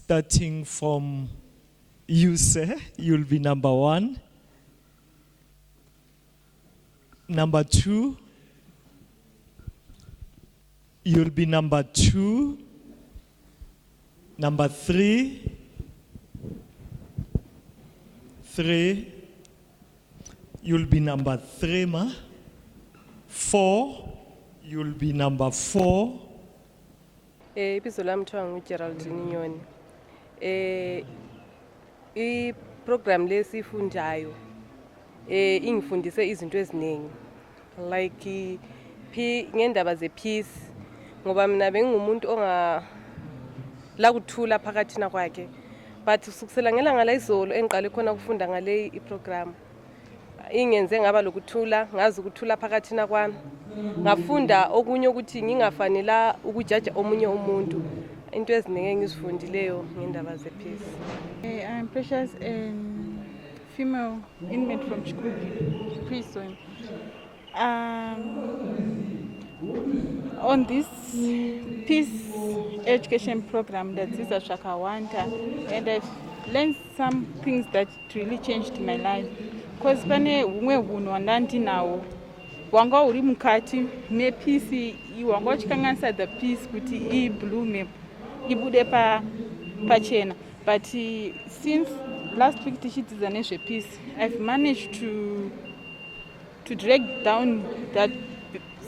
Starting from you, sir, you'll be number 1. Number 2, you'll be number 2. Number 3, you'll be number 3, ma. 4, you'll be number 4. Ibizo lami kuthiwa nguGeraldine Nyoni. I-program lesifundayo ingifundise izinto eziningi like ngendaba ze-peace, ngoba mina bengingumuntu la kuthula phakathina kwakhe, but sukusela ngelanga layizolo engiqale khona ukufunda ngale i-program ingenze ngaba lokuthula, ngazi ukuthula phakathina kwami, ngafunda okunye ukuthi ngingafanela ukujaja omunye umuntu, into eziningi engizifundileyo ngendaba ze-peace. I'm Precious, and female inmate from Chikubi prison. On this peace education program that is a Shakawanta, and I've learned some things that really changed my life. Because pane umwe unhu wandandi nawo wanga uri mukati nepeace, wanga uchikanganisa the peace kuti iblume ibude pachena. But since last week tichidzidza nezvepeace, I've managed to drag down that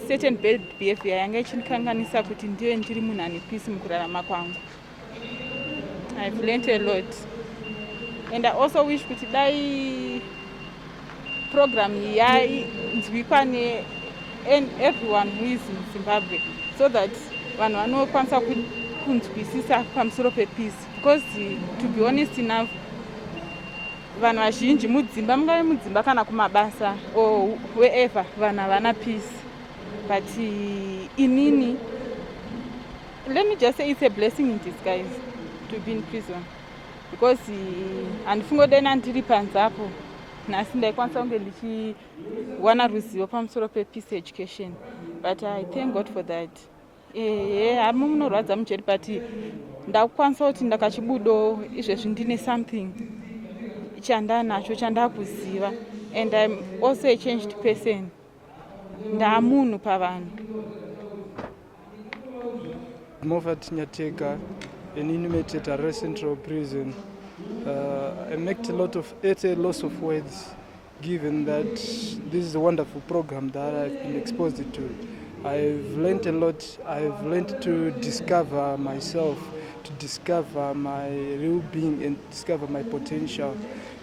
certain bad behavior yanga ichinikanganisa kuti ndiwe ndiri munhu ane peace mukurarama kwangu. I've learned a lot, and I also wish kuti dai program inzwikwa everyone who is in Zimbabwe, so that vanhu vanokwanisa kunzwisisa pamusoro pepeace. Because to be honest enough, vanhu vazhinji mudzimba, mungave mudzimba kana kumabasa or wherever, vanhu havana peace. But inini, let me just say it's a blessing in disguise to be in prison, because andifungodena ndiri panzapo nhasi ndaikwanisa kunge ndichiwana ruzivo pamusoro pepeace education, but I thank God for that. Hamo munorwadza mujeri, but ndakukwanisa kuti ndakachibudo izvezvi ndine something chandanacho chandakuziva, and I'm also a changed person. Ndamunhu pavanhu. Mofat Nyateka, an inmate at Arrest Central Prison. I make a loss of words, given that this is a wonderful program that I've been exposed to. I've learned a lot. I've learned to discover myself, to discover my real being, and discover my potential.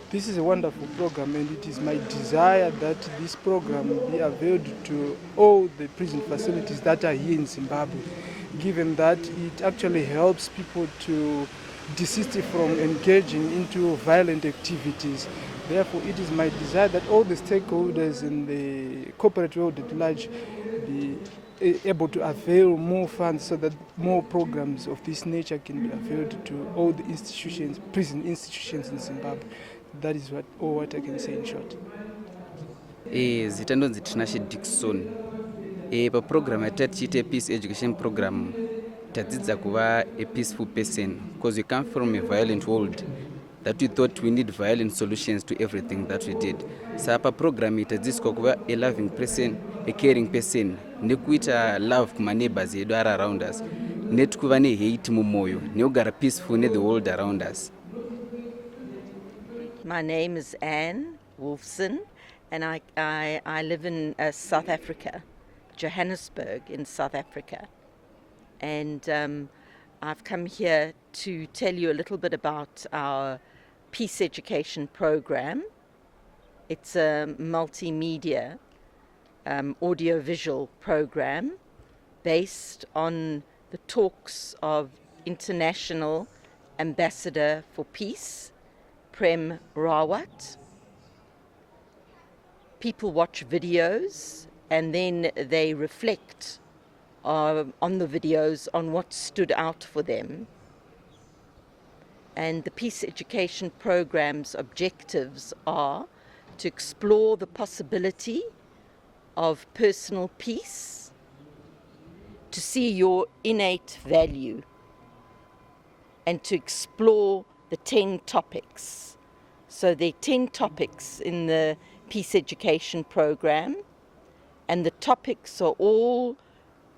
This is a wonderful program, and it is my desire that this program be availed to all the prison facilities that are here in Zimbabwe, given that it actually helps people to desist from engaging into violent activities. Therefore, it is my desire that all the stakeholders in the corporate world at large be able to avail more funds so that more programs of this nature can be availed to all the institutions, prison institutions in Zimbabwe. That is what I can say in short. Zita ndonzi Tinashe Dixon. Pa program yatatichite peace education program tadzidza kuva a peaceful person, because we come from a violent world that we thought we need violent solutions to everything that we did. So pa program itadzidziswa kuva a loving person, a caring person, nekuita love kuma neighbors edu are around us, netikuva ne hate mumoyo, nekugara peaceful ne the world around us. My name is Anne Wolfson, and I live in South Africa, Johannesburg in South Africa. And I've come here to tell you a little bit about our peace education program. It's a multimedia audiovisual program based on the talks of International Ambassador for Peace, Prem Rawat. People watch videos and then they reflect on the videos on what stood out for them. And the peace education program's objectives are to explore the possibility of personal peace, to see your innate value, and to explore the 10 topics. So there are 10 topics in the Peace Education program, and the topics are all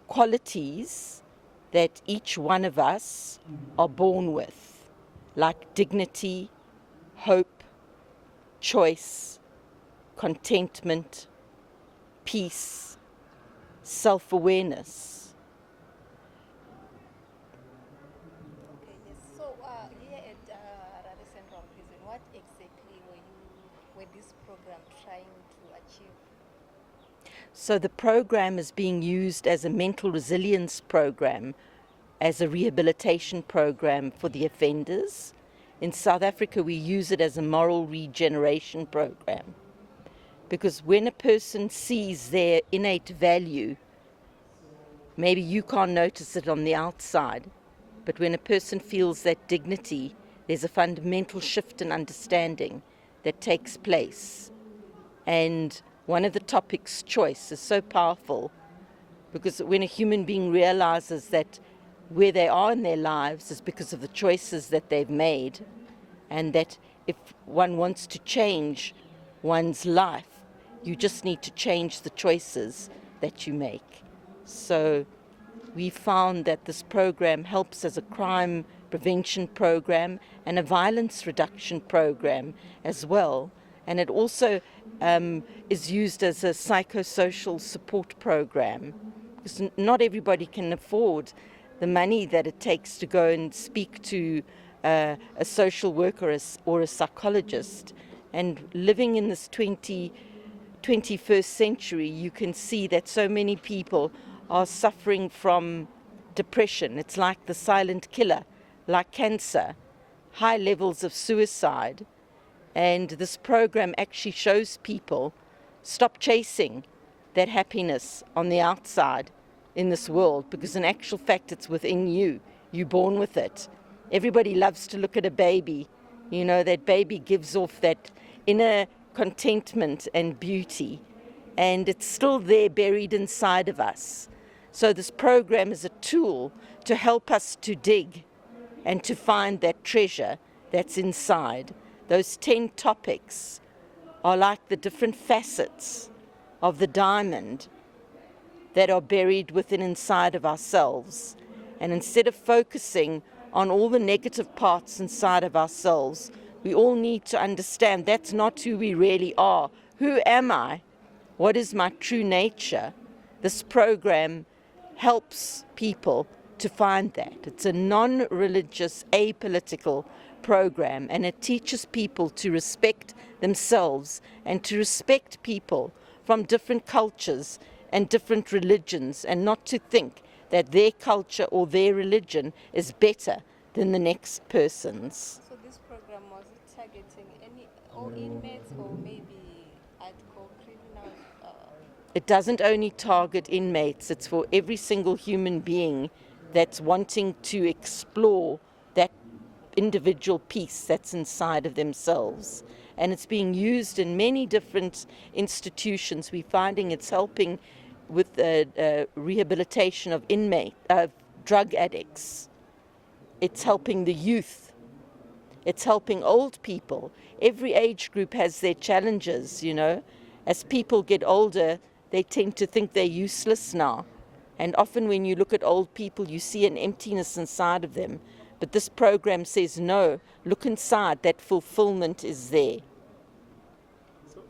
qualities that each one of us are born with, like dignity, hope, choice, contentment, peace, self-awareness. Okay, yes. So here at Rare Central Prison, what exactly were this program trying to achieve? So the program is being used as a mental resilience program, as a rehabilitation program for the offenders. In South Africa, we use it as a moral regeneration program, because when a person sees their innate value, maybe you can't notice it on the outside, but when a person feels that dignity, there's a fundamental shift in understanding that takes place. And one of the topics, choice, is so powerful, because when a human being realizes that where they are in their lives is because of the choices that they've made, and that if one wants to change one's life, you just need to change the choices that you make. So we found that this program helps as a crime prevention program and a violence reduction program as well. And it also is used as a psychosocial support program, because not everybody can afford the money that it takes to go and speak to a social worker or a psychologist. And living in this 21st century, you can see that so many people are suffering from depression. It's like the silent killer, like cancer, high levels of suicide. And this program actually shows people, stop chasing that happiness on the outside in this world, because in actual fact it's within you. You're born with it. Everybody loves to look at a baby. You know, that baby gives off that inner contentment and beauty, and it's still there buried inside of us. So this program is a tool to help us to dig and to find that treasure that's inside. Those 10 topics are like the different facets of the diamond that are buried within inside of ourselves. And instead of focusing on all the negative parts inside of ourselves, we all need to understand that's not who we really are. Who am I? What is my true nature? This program helps people to find that. It's a non-religious, apolitical program, and it teaches people to respect themselves and to respect people from different cultures and different religions, and not to think that their culture or their religion is better than the next person's. So this program, was it targeting all inmates or maybe hardcore criminals? It doesn't only target inmates, it's for every single human being that's wanting to explore that individual peace that's inside of themselves. And it's being used in many different institutions. We're finding it's helping with the rehabilitation of drug addicts. It's helping the youth. It's helping old people. Every age group has their challenges, you know. As people get older, they tend to think they're useless now. And often when you look at old people, you see an emptiness inside of them. But this program says, no, look inside, that fulfillment is there. So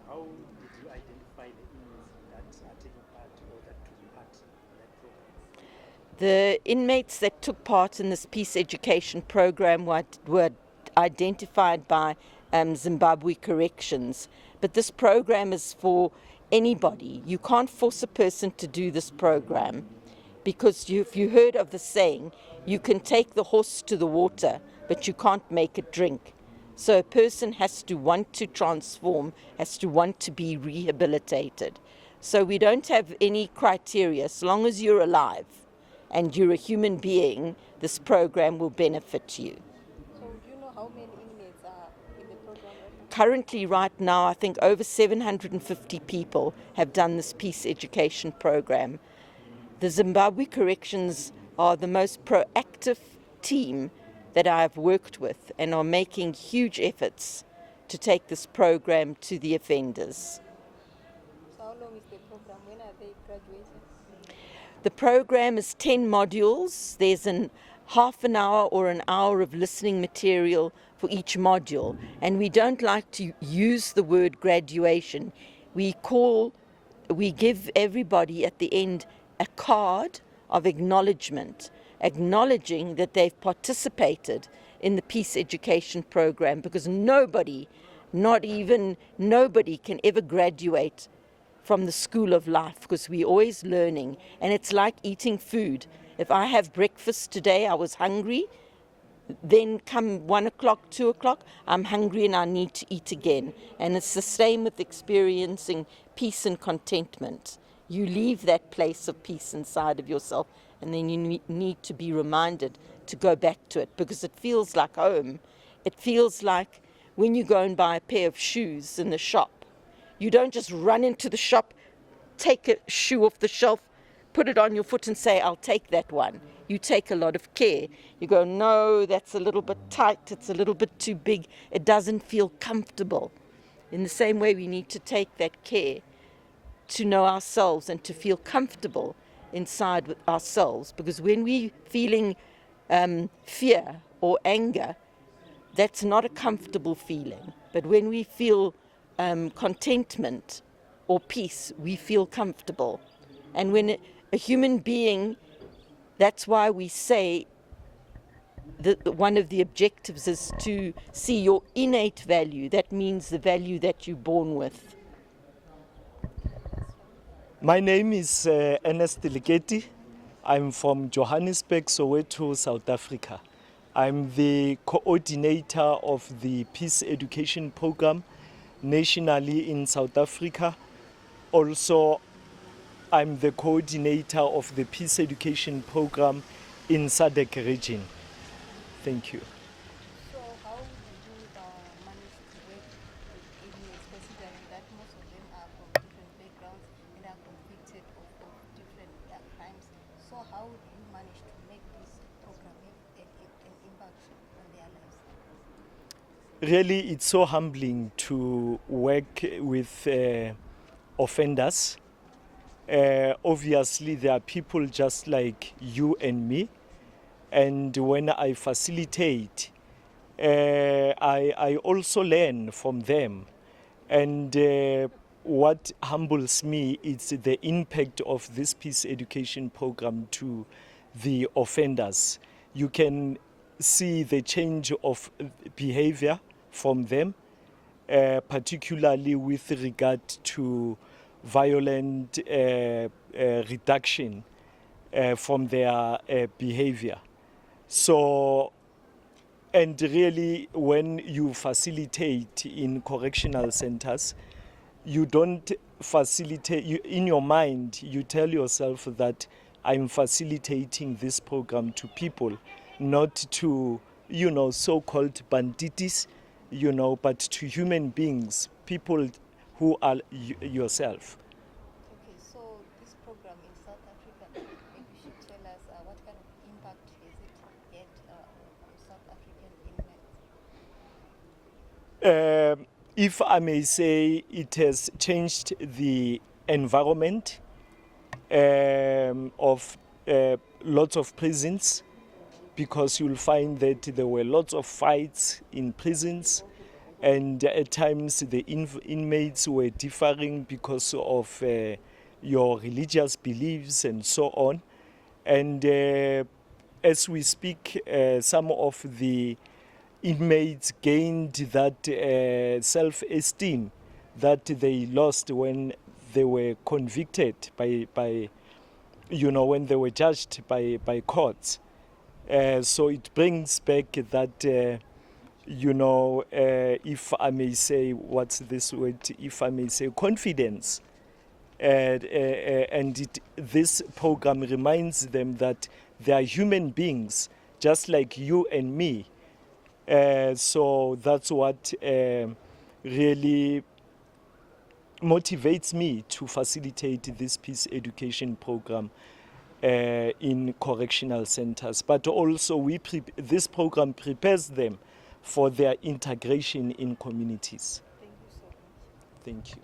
how did you identify the inmates that are taking part or that took part in that program? The inmates that took part in this peace education program were identified by Zimbabwe Corrections. But this program is for anybody. You can't force a person to do this program, because if you heard of the saying, you can take the horse to the water, but you can't make it drink. So a person has to want to transform, has to want to be rehabilitated. So we don't have any criteria. As long as you're alive and you're a human being, this program will benefit you. So do you know how many inmates are in the program right now? Currently, right now, I think over 750 people have done this peace education program. The Zimbabwe Corrections are the most proactive team that I've worked with and are making huge efforts to take this program to the offenders. So how long is the program? When are they graduating? The program is 10 modules. There's an half an hour or an hour of listening material for each module. And we don't like to use the word graduation. We give everybody at the end a card of acknowledgement, acknowledging that they've participated in the peace education program, because nobody, not even nobody, can ever graduate from the school of life, because we're always learning, and it's like eating food. If I have breakfast today, I was hungry, then come 1 o'clock, 2 o'clock, I'm hungry and I need to eat again. And it's the same with experiencing peace and contentment. You leave that place of peace inside of yourself, and then you need to be reminded to go back to it, because it feels like home. It feels like when you go and buy a pair of shoes in the shop. You don't just run into the shop, take a shoe off the shelf, put it on your foot and say, I'll take that one. You take a lot of care. You go, no, that's a little bit tight, it's a little bit too big, it doesn't feel comfortable. In the same way, we need to take that care to know ourselves and to feel comfortable inside with ourselves, because when we're feeling fear or anger, that's not a comfortable feeling. But when we feel contentment or peace, we feel comfortable. And when a human being, that's why we say that one of the objectives is to see your innate value. That means the value that you're born with. My name is Ernest Ligeti. I'm from Johannesburg, Soweto, South Africa. I'm the coordinator of the Peace Education Program nationally in South Africa. Also, I'm the coordinator of the Peace Education Program in SADC region. Thank you. So how did you manage to work with inmates, considering that most of them are from different backgrounds and are convicted of different crimes? So how do you manage to make this program have an impact on their lives? Really, it's so humbling to work with offenders. Obviously, there are people just like you and me. And when I facilitate, I also learn from them. And what humbles me is the impact of this peace education program to the offenders. You can see the change of behavior from them, particularly with regard to violent reduction from their behavior. So, and really, when you facilitate in correctional centers, you don't facilitate, in your mind, you tell yourself that I'm facilitating this program to people, not to, so-called banditis, but to human beings, people who are yourself. Okay, so this program in South Africa, maybe you should tell us what kind of impact has it had on South African inmates? If I may say, it has changed the environment of lots of prisons, because you'll find that there were lots of fights in prisons, and at times the inmates were differing because of your religious beliefs and so on. And as we speak, some of the inmates gained that self-esteem that they lost when they were convicted by when they were judged by courts. So it brings back that, if I may say, what's this word? If I may say, confidence. And this program reminds them that they are human beings, just like you and me. So that's what really motivates me to facilitate this peace education program in correctional centers, but also this program prepares them for their integration in communities. Thank you so much. Thank you.